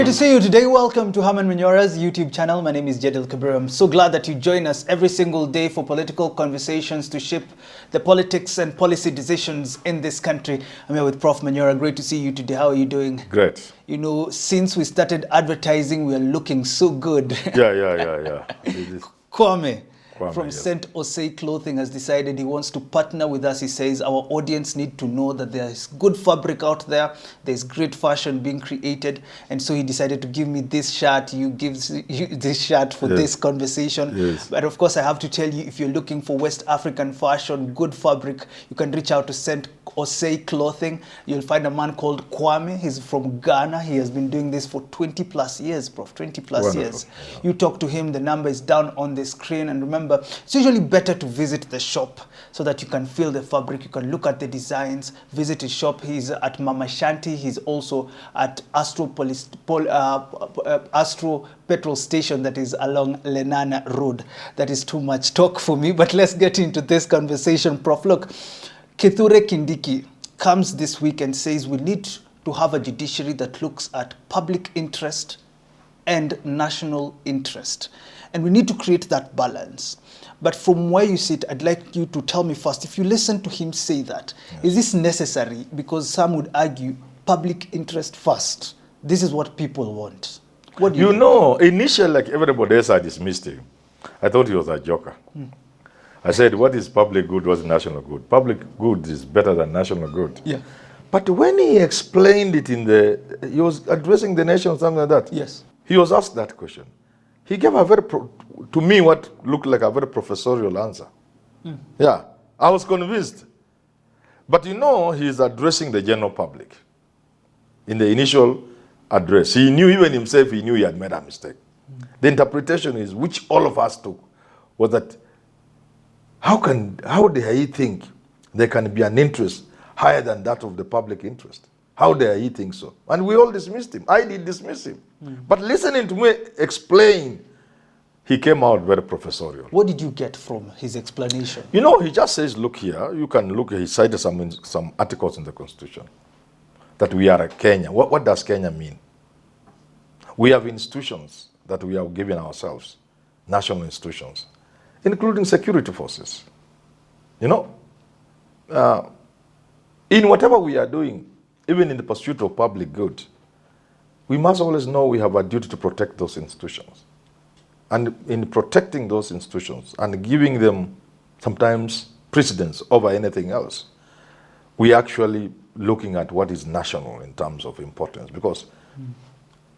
Great to see you today. Welcome to Herman Manyora's YouTube channel. My name is Jedel Kabir. I'm so glad that you join us every single day for political conversations to shape the politics and policy decisions in this country. I'm here with Prof. Manyora. Great to see you today. How are you doing? Great. You know, since we started advertising, we are looking so good. Yeah. Kwame from yes. St. Osei Clothing has decided he wants to partner with us. He says our audience need to know that there is good fabric out there. There's great fashion being created. And so he decided to give me this shirt. You give you this shirt for this conversation. Yes. But of course, I have to tell you, if you're looking for West African fashion, good fabric, you can reach out to St. Osei Clothing. You'll find a man called Kwame. He's from Ghana. He has been doing this for 20 plus years, Prof. 20 plus Wonderful. years. Yeah. You talk to him, the number is down on the screen. And remember, it's usually better to visit the shop so that you can feel the fabric, you can look at the designs, visit his shop. He's at Mama Shanti. He's also at Astro petrol station that is along Lenana Road. That is too much talk for me, but let's get into this conversation, Prof. Look, Kithure Kindiki comes this week and says we need to have a judiciary that looks at public interest and national interest. And we need to create that balance. But from where you sit, I'd like you to tell me first, if you listen to him say that, yes, is this necessary? Because some would argue public interest first. This is what people want. What do you think? Know, initially, like everybody else, I dismissed him. I thought he was a joker. I said, what is public good, what is national good? Public good is better than national good. Yeah. But when he explained it he was addressing the nation or something like that. Yes. He was asked that question. He gave a very, to me, what looked like a very professorial answer. Yeah, I was convinced. But you know, he's addressing the general public. In the initial address, he knew, even himself, he knew he had made a mistake. The interpretation is, which all of us took, was that how dare he think there can be an interest higher than that of the public interest? How dare he think so? And we all dismissed him. I did dismiss him. But listening to me explain, he came out very professorial. What did you get from his explanation? You know, he just says, look here, you can look, he cited some articles in the Constitution that we are a Kenya. What does Kenya mean? We have institutions that we have given ourselves, national institutions, including security forces. You know, in whatever we are doing, even in the pursuit of public good, we must always know we have a duty to protect those institutions. And in protecting those institutions and giving them sometimes precedence over anything else, we actually looking at what is national in terms of importance. Because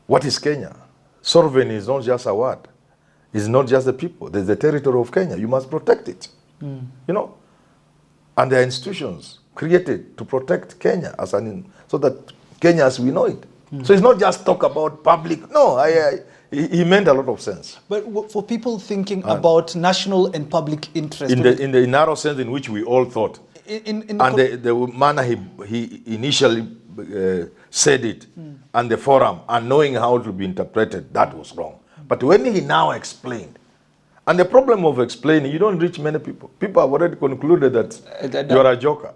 what is Kenya? Sovereignty is not just a word. It's not just the people. There's the territory of Kenya. You must protect it. You know? And there are institutions created to protect Kenya so that Kenya as we know it. So it's not just talk about public. No, he meant a lot of sense. But for people thinking about national and public interest, in the narrow sense in which we all thought, the manner he initially said it, and the forum, and knowing how it will be interpreted, that was wrong. But when he now explained, and the problem of explaining, you don't reach many people. People have already concluded that you are a joker.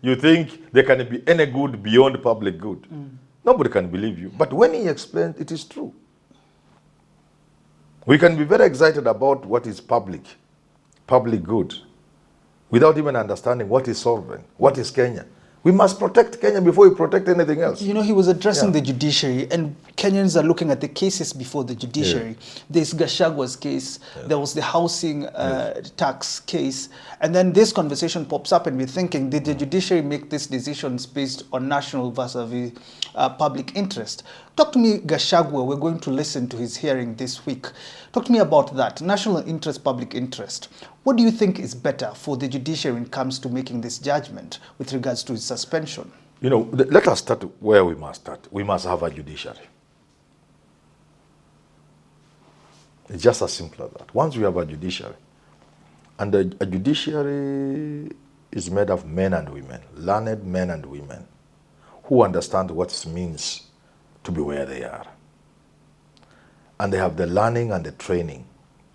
You think there can be any good beyond public good. Nobody can believe you. But when he explained, it is true. We can be very excited about what is public good, without even understanding what is sovereign, what is Kenya. We must protect Kenya before we protect anything else. You know, he was addressing the judiciary, and Kenyans are looking at the cases before the judiciary. There's Gachagua's case, there was the housing tax case, and then this conversation pops up and we're thinking, did the judiciary make these decisions based on national versus public interest? Talk to me, Gachagua, we're going to listen to his hearing this week. Talk to me about that, national interest, public interest. What do you think is better for the judiciary when it comes to making this judgment with regards to his suspension? You know, let us start where we must start. We must have a judiciary. It's just as simple as that. Once we have a judiciary, and a judiciary is made of men and women, learned men and women, who understand what it means to be where they are. And they have the learning and the training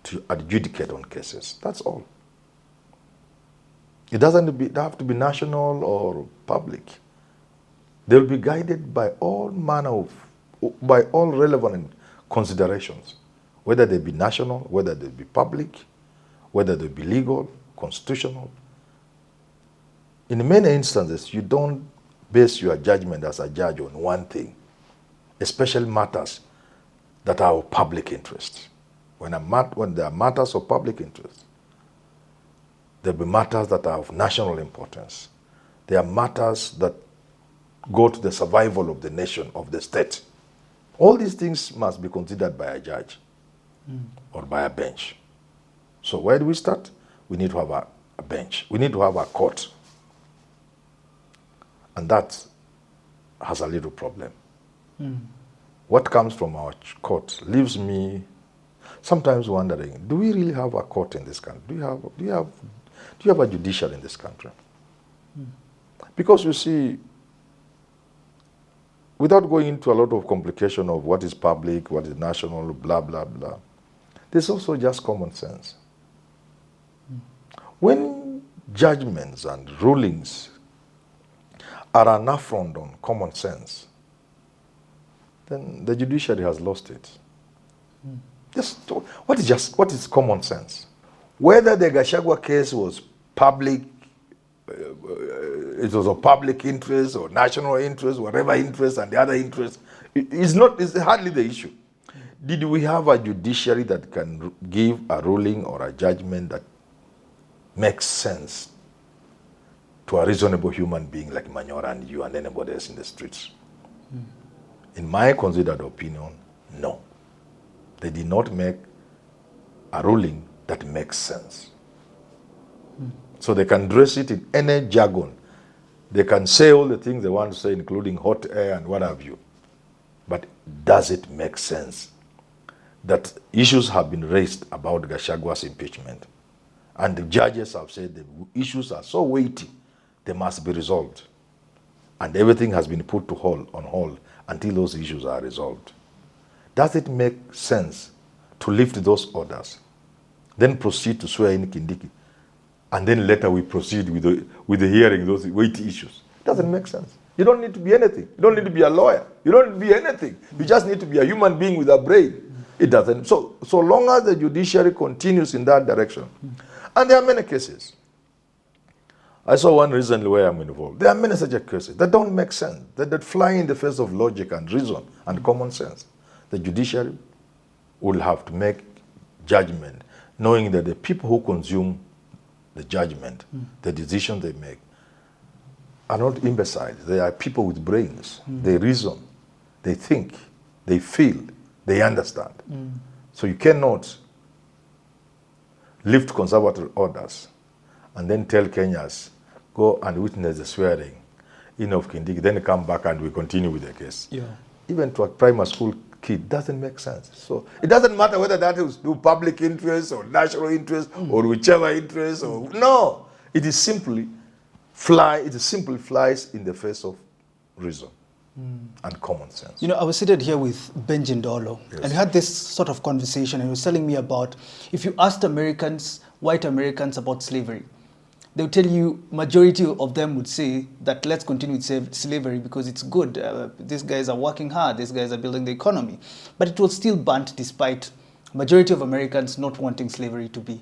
to adjudicate on cases. That's all. It doesn't have to be national or public. They'll be guided by all manner of by all relevant considerations, whether they be national, whether they be public, whether they be legal, constitutional. In many instances, you don't base your judgment as a judge on one thing, especially matters that are of public interest. When there are matters of public interest, there will be matters that are of national importance. There are matters that go to the survival of the nation, of the state. All these things must be considered by a judge or by a bench. So where do we start? We need to have a bench. We need to have a court. And that has a little problem. What comes from our court leaves me sometimes wondering, do we really have a court in this country? Do you have a judiciary in this country? Because you see, without going into a lot of complication of what is public, what is national, blah, blah, blah, there's also just common sense. When judgments and rulings are an affront on common sense, then the judiciary has lost it. What is common sense? Whether the Gachagua case was public, it was of public interest or national interest, whatever interest and the other interest, it's hardly the issue. Did we have a judiciary that can give a ruling or a judgment that makes sense to a reasonable human being like Manyora and you and anybody else in the streets? In my considered opinion, no. They did not make a ruling that makes sense. So they can dress it in any jargon. They can say all the things they want to say, including hot air and what have you. But does it make sense that issues have been raised about Gachagua's impeachment, and the judges have said the issues are so weighty, they must be resolved, and everything has been put on hold until those issues are resolved? Does it make sense to lift those orders, then proceed to swear in Kindiki, and then later we proceed with the hearing those weighty issues? It doesn't make sense. You don't need to be anything. You don't need to be a lawyer. You don't need to be anything. You just need to be a human being with a brain. It doesn't. So long as the judiciary continues in that direction, and there are many cases. I saw one recently where I'm involved. There are many such cases that don't make sense, that fly in the face of logic and reason and common sense. The judiciary will have to make judgment, knowing that the people who consume the judgment, the decisions they make, are not imbeciles. They are people with brains. They reason, they think, they feel, they understand. So you cannot lift conservative orders and then tell Kenyans, go and witness the swearing in of Kindiki, then come back and we continue with the case. Yeah. Even to a primary school kid, doesn't make sense. So it doesn't matter whether that is to public interest or national interest or whichever interest or no. It simply flies in the face of reason and common sense. You know, I was seated here with Benji Ndolo, yes, and we had this sort of conversation, and he was telling me about, if you asked Americans, white Americans, about slavery, they would tell you, majority of them would say that let's continue with slavery because it's good. These guys are working hard. These guys are building the economy. But it was still banned despite majority of Americans not wanting slavery to be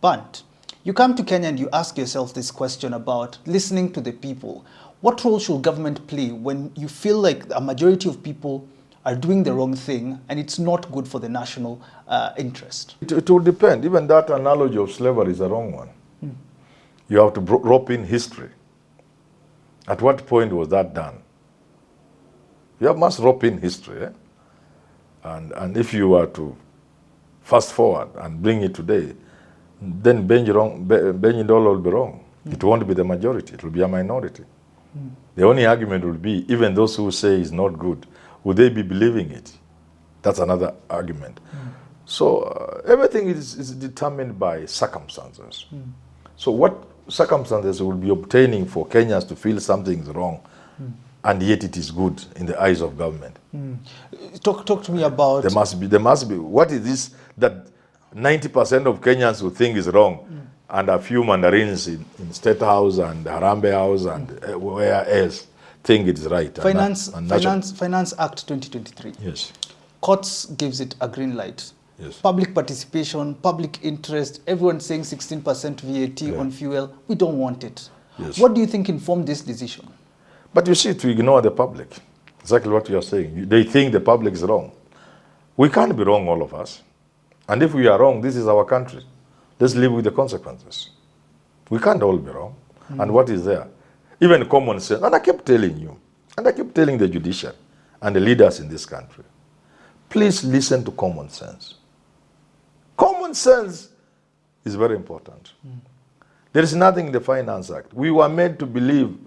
banned. You come to Kenya and you ask yourself this question about listening to the people. What role should government play when you feel like a majority of people are doing the wrong thing and it's not good for the national interest? It will depend. Even that analogy of slavery is a wrong one. You have to rope in history. At what point was that done? You must rope in history. And if you were to fast forward and bring it today, then Benji Ndolo will be wrong. It won't be the majority. It will be a minority. The only argument will be, even those who say it's not good, would they be believing it? That's another argument. So everything is determined by circumstances. So what circumstances will be obtaining for Kenyans to feel something is wrong, and yet it is good in the eyes of government? Talk to me about... There must be. What is this that 90% of Kenyans will think is wrong, and a few mandarins in State House and Harambee House and where else think it's right. Finance Act 2023. Yes. Courts gives it a green light. Yes. Public participation, public interest, everyone saying 16% VAT on fuel. We don't want it. Yes. What do you think informed this decision? But you see, to ignore the public, exactly what you are saying. They think the public is wrong. We can't be wrong, all of us. And if we are wrong, this is our country. Let's live with the consequences. We can't all be wrong. And what is there? Even common sense. And I keep telling you, and I keep telling the judiciary and the leaders in this country, please listen to common sense. Common sense is very important. There is nothing in the Finance Act. We were made to believe,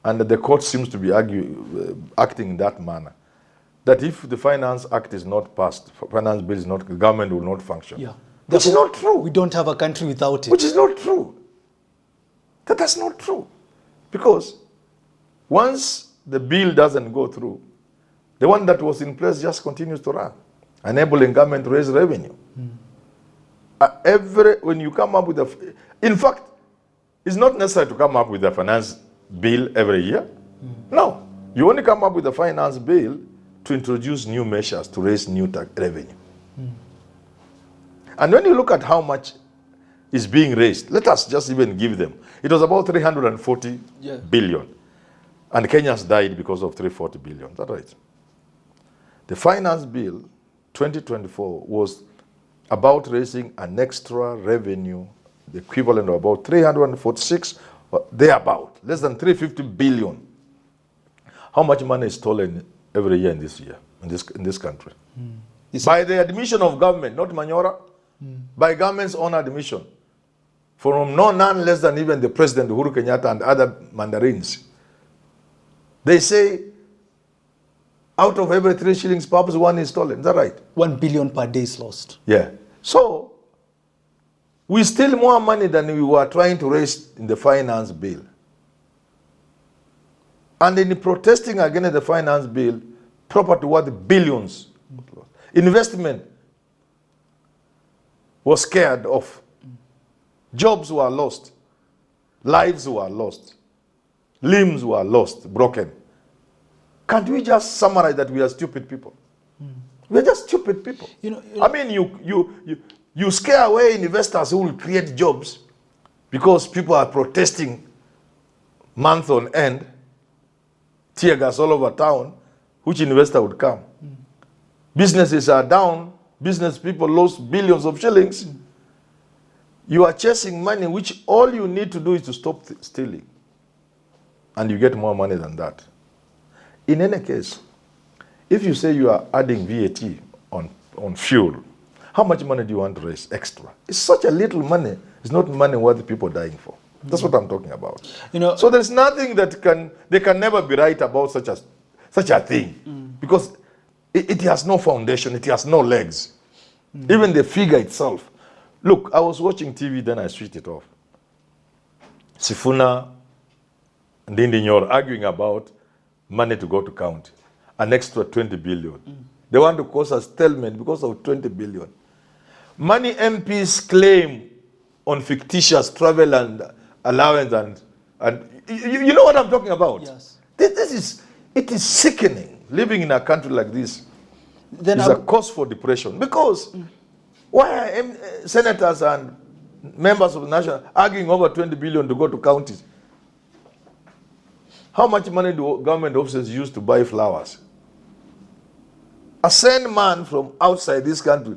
and the court seems to be acting in that manner, that if the Finance Act is not passed, finance bill is not, government will not function. Yeah. Which is not true. We don't have a country without it. Which is not true. That's not true. Because once the bill doesn't go through, the one that was in place just continues to run, enabling government to raise revenue. When you come up with in fact, it's not necessary to come up with a finance bill every year. No, you only come up with a finance bill to introduce new measures to raise new revenue. And when you look at how much is being raised, let us just even give them. It was about 340 billion. And Kenya's died because of 340 billion. Is that right? The finance bill 2024 was about raising an extra revenue, the equivalent of about 346, thereabout, less than 350 billion. How much money is stolen every year in this country? By the admission of government, not Manyora, by government's own admission, from none less than even the President Uhuru Kenyatta and other mandarins. They say out of every 3 shillings, perhaps 1 is stolen. Is that right? 1 billion per day is lost. Yeah. So, we steal more money than we were trying to raise in the finance bill. And in protesting against the finance bill, property worth billions. Investment was scared off. Jobs were lost. Lives were lost. Limbs were lost, broken. Can't we just summarize that we are stupid people? We are just stupid people. I mean, you scare away investors who will create jobs because people are protesting month on end, tear gas all over town. Which investor would come? Businesses are down. Business people lost billions of shillings. You are chasing money, which all you need to do is to stop stealing. And you get more money than that. In any case, if you say you are adding VAT on fuel, how much money do you want to raise extra? It's such a little money. It's not money worth people dying for. That's what I'm talking about. So there's nothing they can never be right about such a thing. Because it has no foundation, it has no legs. Even the figure itself. Look, I was watching TV, then I switched it off. Sifuna and Ndinyor arguing about money to go to county, an extra 20 billion. They want to cause a stalemate because of 20 billion. Money MPs claim on fictitious travel and allowance and you know what I'm talking about? Yes. It is sickening. Living in a country like this is a cause for depression. Because why are senators and members of the national arguing over 20 billion to go to counties? How much money do government officers use to buy flowers? A sane man from outside this country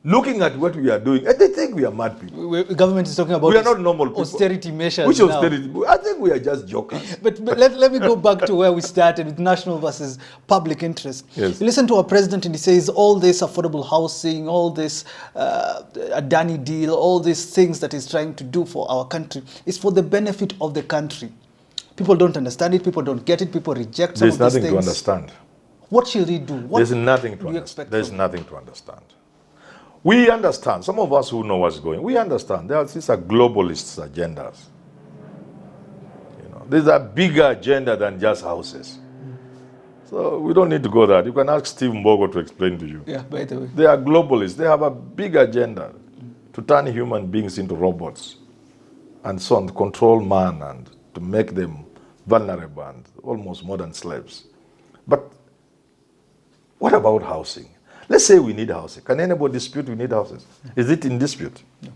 looking at what we are doing, and they think we are mad people. The government is talking about we are not normal people. Austerity measures. Which austerity? I think we are just jokers. But let me go back to where we started with national versus public interest. Yes. You listen to our president and he says all this affordable housing, all this Adani deal, all these things that he's trying to do for our country is for the benefit of the country. People don't understand it, people don't get it, people reject some of these things. There's nothing to understand. What should he do? There's nothing to understand. There's nothing to understand. We understand, some of us who know what's going, we understand these are globalists' agendas. There's a bigger agenda than just houses. So we don't need to go there. You can ask Steve Mbogo to explain to you. Yeah, by the way. They are globalists. They have a big agenda to turn human beings into robots and so on, to control man and to make them vulnerable and almost modern slaves. But what about housing? Let's say we need housing. Can anybody dispute we need houses? Is it in dispute? No.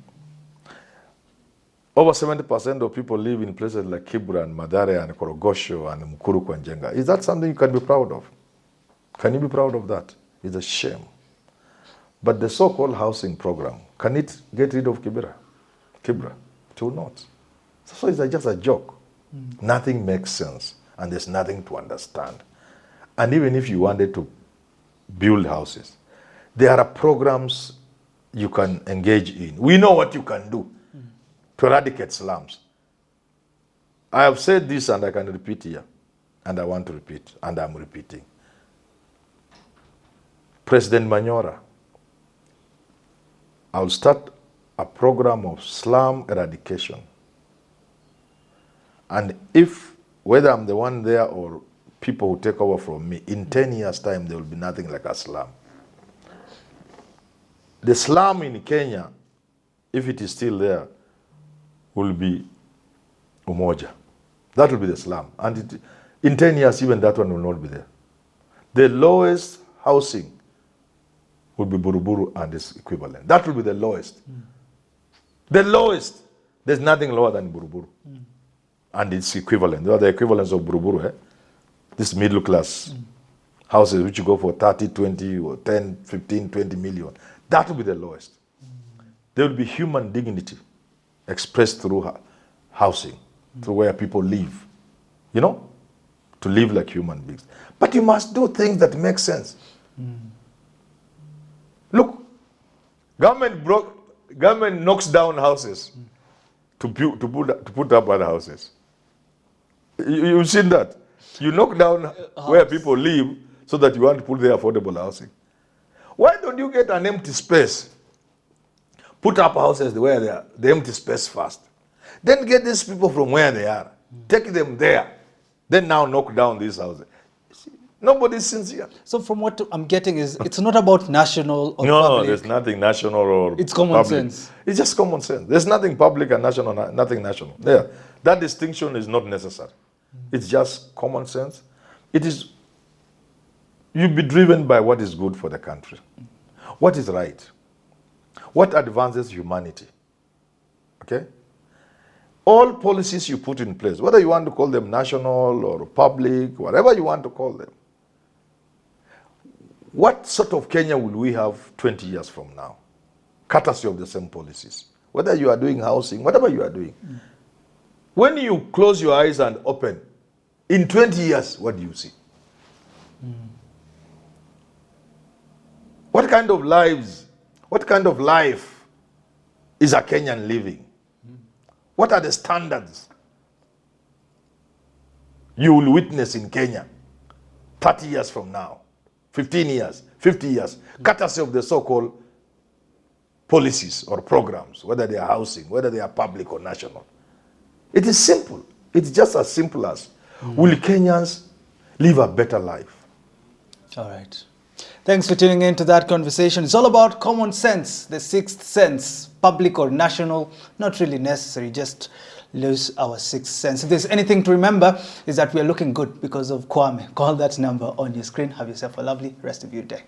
Over 70% of people live in places like Kibra and Madare and Korogosho and Mukuru kwa Njenga. Is that something you can be proud of? Can you be proud of that? It's a shame. But the so-called housing program, can it get rid of Kibra? It will not. So it's just a joke. Nothing makes sense, and there's nothing to understand. And even if you wanted to build houses, there are programs you can engage in. We know what you can do to eradicate slums. I have said this and I can repeat here, and I want to repeat, and I'm repeating. President Manyora, I'll start a program of slum eradication. And if, whether I'm the one there or people who take over from me, in 10 years' time, there will be nothing like a slum. The slum in Kenya, if it is still there, will be Umoja. That will be the slum. And in 10 years, even that one will not be there. The lowest housing will be Buruburu and its equivalent. That will be the lowest. The lowest. There's nothing lower than Buruburu. And its equivalent. They are the equivalents of Buruburu. Eh? This middle class houses which you go for 30, 20, or 10, 15, 20 million. That will be the lowest. There will be human dignity expressed through housing, through where people live. You know? To live like human beings. But you must do things that make sense. Look, government knocks down houses to put up other houses. You've seen that. You knock down where people live so that you want to put their affordable housing. Why don't you get an empty space? Put up houses where they are, the empty space first. Then get these people from where they are. Take them there. Then now knock down these houses. Nobody's sincere. So from what I'm getting is, it's not about national or No, public. there's nothing national or It's common public. sense. It's just common sense. There's nothing public and national, nothing national. There. That distinction is not necessary. It's just common sense. It is, you'll be driven by what is good for the country. What is right? What advances humanity? Okay? All policies you put in place, whether you want to call them national or public, whatever you want to call them, what sort of Kenya will we have 20 years from now? Courtesy of the same policies. Whether you are doing housing, whatever you are doing. When you close your eyes and open, in 20 years, what do you see? What kind of lives, what kind of life is a Kenyan living? What are the standards you will witness in Kenya 30 years from now, 15 years, 50 years, courtesy of the so-called policies or programs, whether they are housing, whether they are public or national? It is simple. It's just as simple as, will Kenyans live a better life? All right. Thanks for tuning in to that conversation. It's all about common sense, the sixth sense, public or national, not really necessary, just lose our sixth sense. If there's anything to remember, is that we are looking good because of Kwame. Call that number on your screen. Have yourself a lovely rest of your day.